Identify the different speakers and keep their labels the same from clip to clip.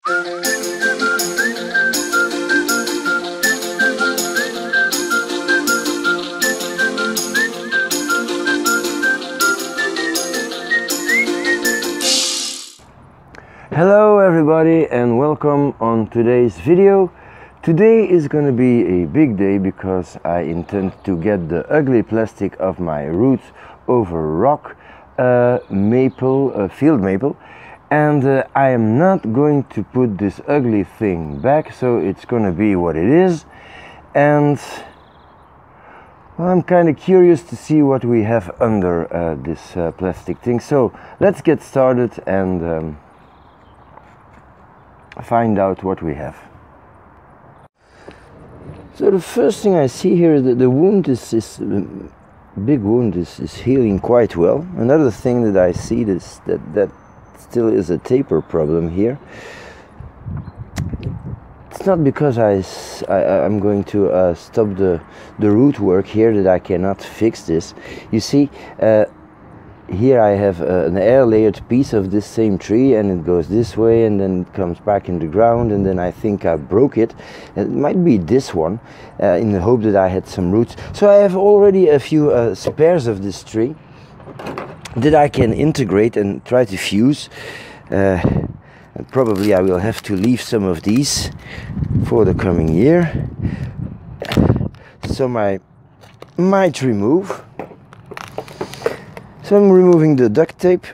Speaker 1: Hello everybody and welcome on today's video. Today is gonna be a big day because I intend to get the ugly plastic of my roots over rock, maple, field maple, and I am not going to put this ugly thing back, so it's gonna be what it is. And well, I'm kind of curious to see what we have under this plastic thing, so let's get started and find out what we have. So the first thing I see here is that the wound is big wound is healing quite well. Another thing that I see is that still is a taper problem here. It's not because I'm going to stop the root work here that I cannot fix this. You see, here I have an air layered piece of this same tree, and it goes this way and then it comes back in the ground, and then I think I broke it. It might be this one, in the hope that I had some roots. So I have already a few spares of this tree that I can integrate and try to fuse. And probably I will have to leave some of these for the coming year. So I might remove. So I'm removing the duct tape.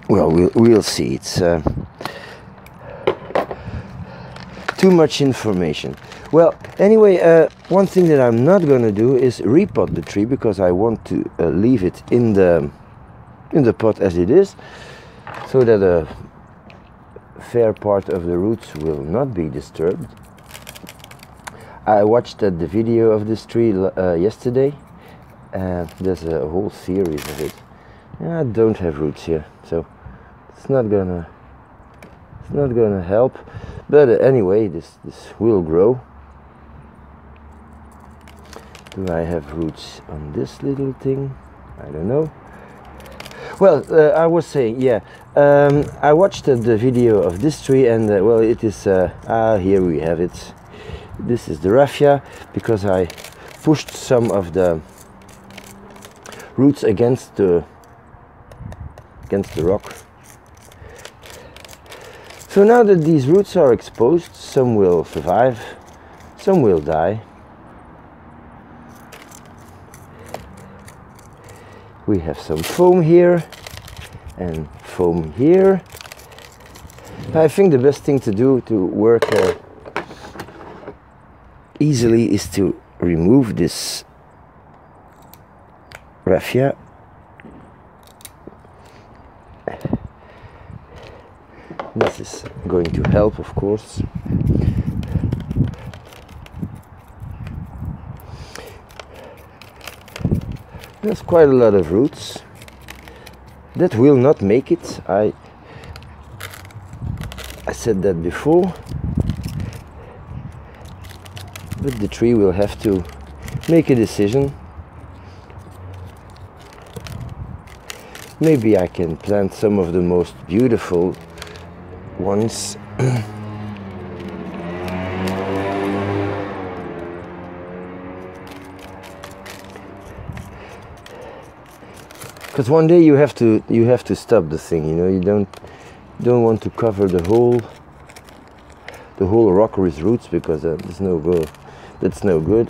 Speaker 1: Well, we'll see. It's too much information. Well, anyway, one thing that I'm not going to do is repot the tree, because I want to leave it in the pot as it is, so that a fair part of the roots will not be disturbed. I watched the video of this tree yesterday, and there's a whole series of it. I don't have roots here, so it's not gonna help. But anyway, this will grow. Do I have roots on this little thing? I don't know. Well, I was saying, yeah, I watched the video of this tree, and well, it is here we have it. This is the raffia, because I pushed some of the roots against the rock. So now that these roots are exposed, some will survive, some will die. We have some foam here and foam here. I think the best thing to do to work easily is to remove this raffia. This is going to help, of course. There's quite a lot of roots that will not make it. I said that before. But the tree will have to make a decision. Maybe I can plant some of the most beautiful ones. Because one day you have to stop the thing. You know, you don't want to cover the whole rock with roots, because that's no good. That's no good.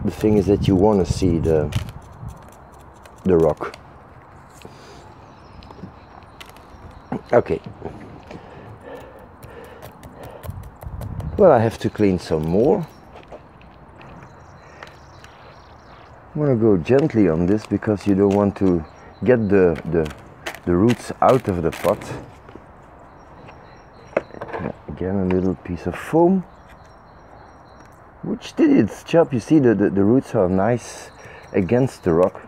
Speaker 1: The thing is that you want to see the rock. Okay. Well, I have to clean some more. I want to go gently on this, because you don't want to get the roots out of the pot. Again, a little piece of foam, which did its job. You see, the roots are nice against the rock.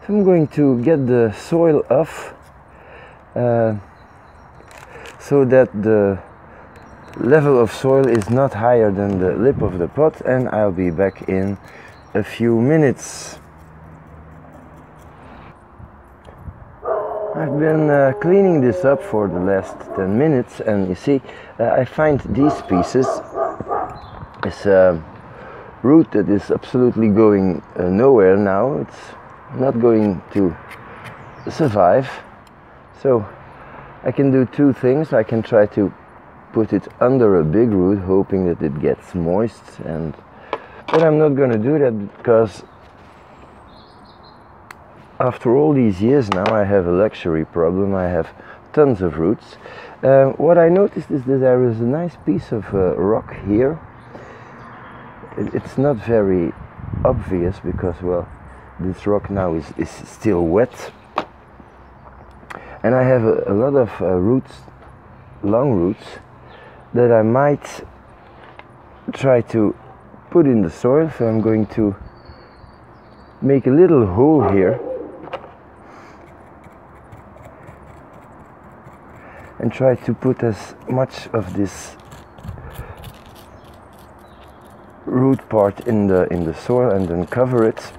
Speaker 1: So I'm going to get the soil off, so that the level of soil is not higher than the lip of the pot, and I'll be back in a few minutes. I've been cleaning this up for the last 10 minutes, and you see, I find these pieces is root that is absolutely going nowhere now. It's not going to survive. So I can do two things. I can try to put it under a big root, hoping that it gets moist, but I'm not going to do that because after all these years now I have a luxury problem. I have tons of roots. What I noticed is that there is a nice piece of rock here. It's not very obvious because, well, this rock now is still wet, and I have a lot of roots, long roots, that I might try to put in the soil. So I'm going to make a little hole here and try to put as much of this root part in the soil and then cover it.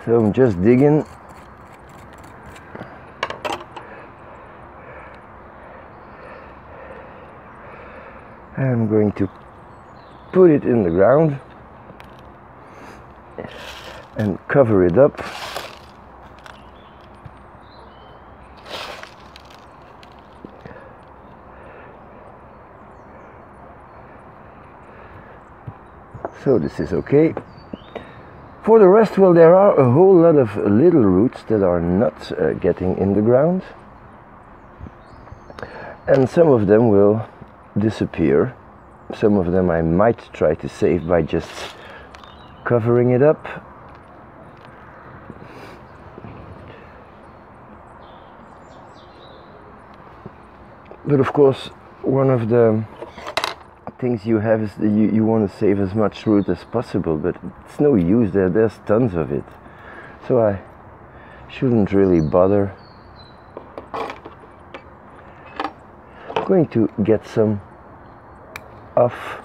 Speaker 1: So I'm just digging. I'm going to put it in the ground and cover it up. So this is okay. For the rest, well, there are a whole lot of little roots that are not getting in the ground, and some of them will disappear. Some of them I might try to save by just covering it up. But of course, one of the things you have is that you want to save as much root as possible, but it's no use. There's tons of it, so I shouldn't really bother. I'm going to get some off.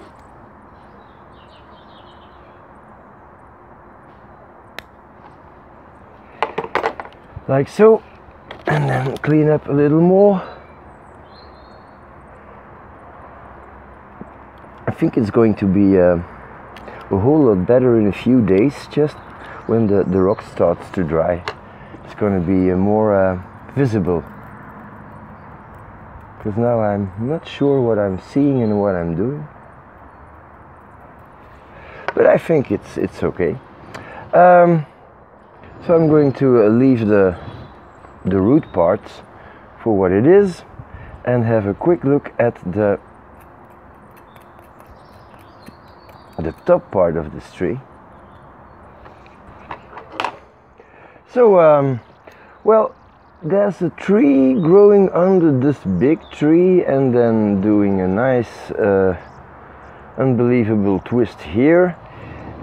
Speaker 1: Like so, and then clean up a little more. I think it's going to be a whole lot better in a few days, just when the rock starts to dry. It's going to be more visible, because now I'm not sure what I'm seeing and what I'm doing, but I think it's okay. So I'm going to leave the root part for what it is and have a quick look at the top part of this tree. So well, there's a tree growing under this big tree and then doing a nice unbelievable twist here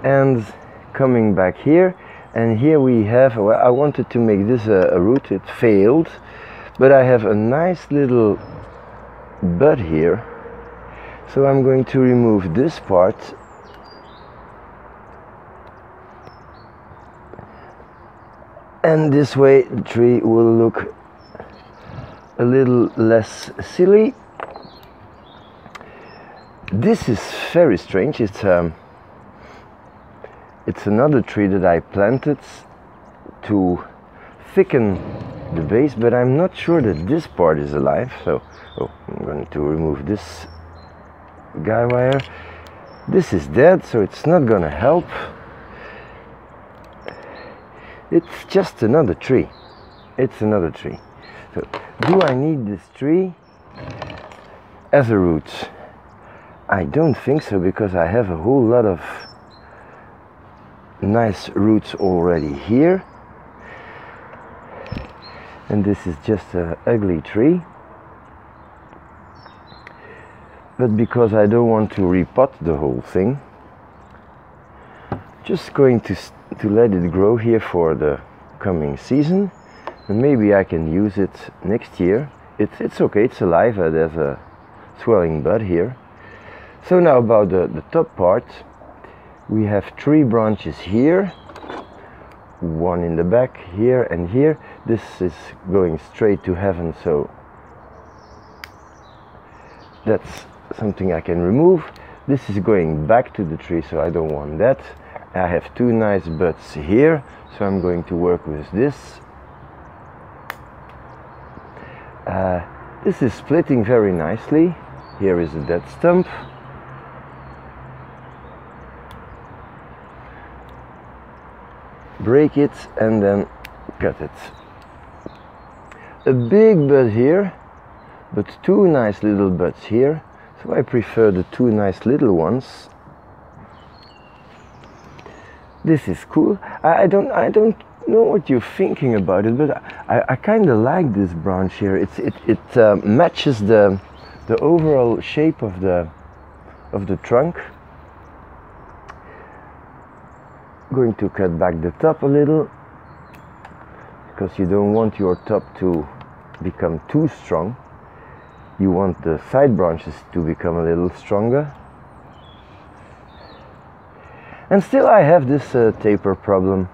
Speaker 1: and coming back here, and here we have, well, I wanted to make this a root. It failed, but I have a nice little bud here, so I'm going to remove this part and this way the tree will look a little less silly. This is very strange. It's another tree that I planted to thicken the base, but I'm not sure that this part is alive. So I'm going to remove this guy wire. This is dead, so it's not going to help. It's just another tree. It's another tree. So, do I need this tree as a root? I don't think so, because I have a whole lot of nice roots already here. And this is just an ugly tree. But because I don't want to repot the whole thing, just going to let it grow here for the coming season. and maybe I can use it next year. It's okay, it's alive, there's a swelling bud here. So now about the top part, we have 3 branches here, one in the back, here and here. This is going straight to heaven, so that's something I can remove. This is going back to the tree, so I don't want that. I have 2 nice buds here, so I'm going to work with this. This is splitting very nicely. Here is a dead stump. Break it and then cut it. A big bud here, but 2 nice little buds here, so I prefer the 2 nice little ones. This is cool. I don't know what you're thinking about it, but I kind of like this branch here. It matches the overall shape of the trunk. Going to cut back the top a little, because you don't want your top to become too strong. You want the side branches to become a little stronger. And still I have this taper problem,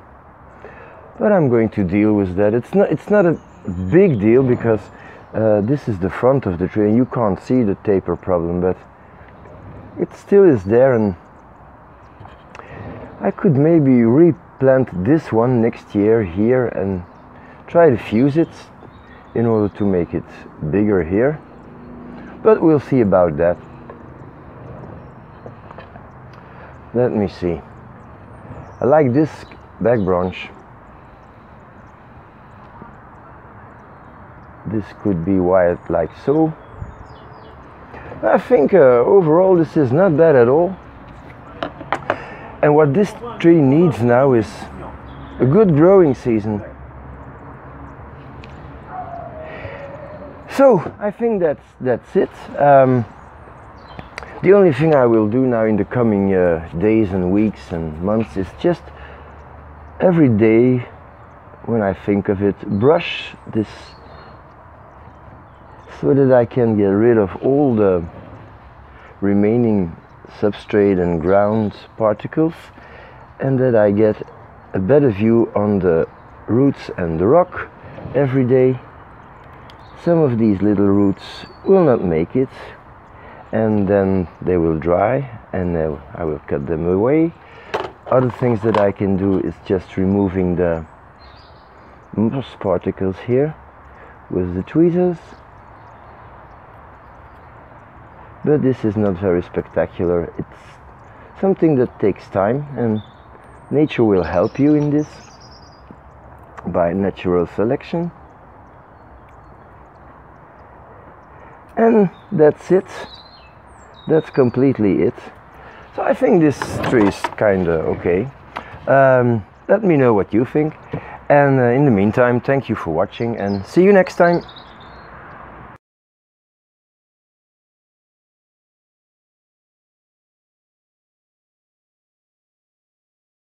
Speaker 1: but I'm going to deal with that. It's not a big deal, because this is the front of the tree and you can't see the taper problem, but it still is there, and I could maybe replant this one next year here and try to fuse it in order to make it bigger here, but we'll see about that. Let me see. I like this back branch. This could be wired like so. I think overall this is not bad at all. And what this tree needs now is a good growing season. So I think that's it. The only thing I will do now in the coming days and weeks and months is just every day, when I think of it, brush this so that I can get rid of all the remaining substrate and ground particles, and that I get a better view on the roots and the rock every day. Some of these little roots will not make it, and then they will dry, and I will cut them away. Other things that I can do is just removing the moss particles here with the tweezers. But this is not very spectacular. It's something that takes time, and nature will help you in this by natural selection. And that's it. That's completely it. So I think this tree is kinda okay. Let me know what you think. And in the meantime, thank you for watching, and see you next time.